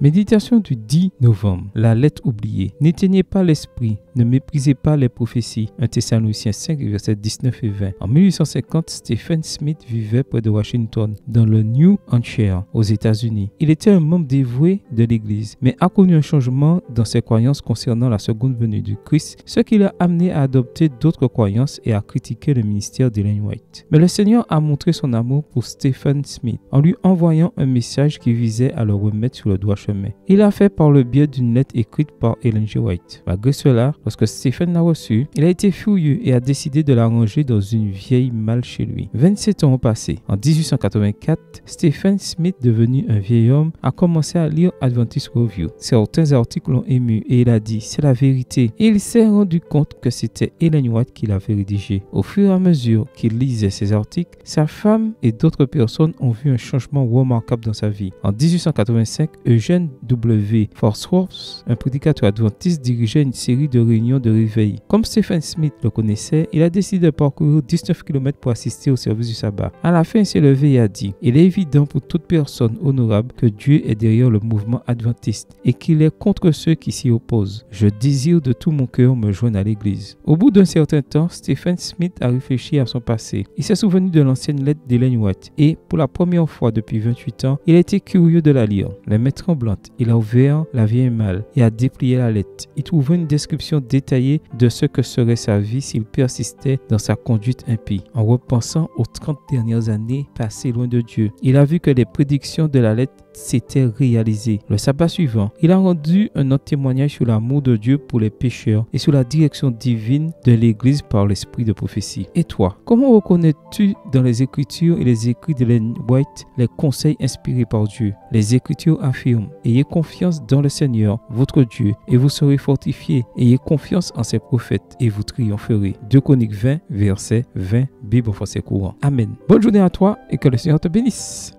Méditation du 10 novembre. La lettre oubliée. N'éteignez pas l'esprit, ne méprisez pas les prophéties. 1 Thessaloniciens 5, versets 19 et 20. En 1850, Stephen Smith vivait près de Washington, dans le New Hampshire, aux États-Unis. Il était un membre dévoué de l'Église, mais a connu un changement dans ses croyances concernant la seconde venue du Christ, ce qui l'a amené à adopter d'autres croyances et à critiquer le ministère d'Ellen White. Mais le Seigneur a montré son amour pour Stephen Smith en lui envoyant un message qui visait à le remettre sur le droit chemin. Il l'a fait par le biais d'une lettre écrite par Ellen G. White. Malgré cela, lorsque Stephen l'a reçue, il a été furieux et a décidé de la ranger dans une vieille malle chez lui. 27 ans ont passé. En 1884, Stephen Smith, devenu un vieil homme, a commencé à lire Adventist Review. Certains articles l'ont ému et il a dit « c'est la vérité ». Et il s'est rendu compte que c'était Ellen White qui l'avait rédigé. Au fur et à mesure qu'il lisait ces articles, sa femme et d'autres personnes ont vu un changement remarquable dans sa vie. En 1885, Eugene W. Forsworth, un prédicateur adventiste, dirigeait une série de réunions de réveil. Comme Stephen Smith le connaissait, il a décidé de parcourir 19 km pour assister au service du sabbat. À la fin, il s'est levé et a dit « Il est évident pour toute personne honorable que Dieu est derrière le mouvement adventiste et qu'il est contre ceux qui s'y opposent. Je désire de tout mon cœur me joindre à l'église. » Au bout d'un certain temps, Stephen Smith a réfléchi à son passé. Il s'est souvenu de l'ancienne lettre d'Ellen White et, pour la première fois depuis 28 ans, il a été curieux de la lire. Les mains tremblantes, il a ouvert la vieille malle et a déplié la lettre. Il trouva une description détaillée de ce que serait sa vie s'il persistait dans sa conduite impie. En repensant aux 30 dernières années passées loin de Dieu, il a vu que les prédictions de la lettre s'étaient réalisées. Le sabbat suivant, il a rendu un autre témoignage sur l'amour de Dieu pour les pécheurs et sur la direction divine de l'Église par l'esprit de prophétie. Et toi, comment reconnais-tu dans les Écritures et les écrits d'Ellen White les conseils inspirés par Dieu? Les Écritures affirment: ayez confiance dans le Seigneur, votre Dieu, et vous serez fortifiés. Ayez confiance en ses prophètes, et vous triompherez. 2 Chroniques 20, verset 20, Bible en français courant. Amen. Bonne journée à toi et que le Seigneur te bénisse.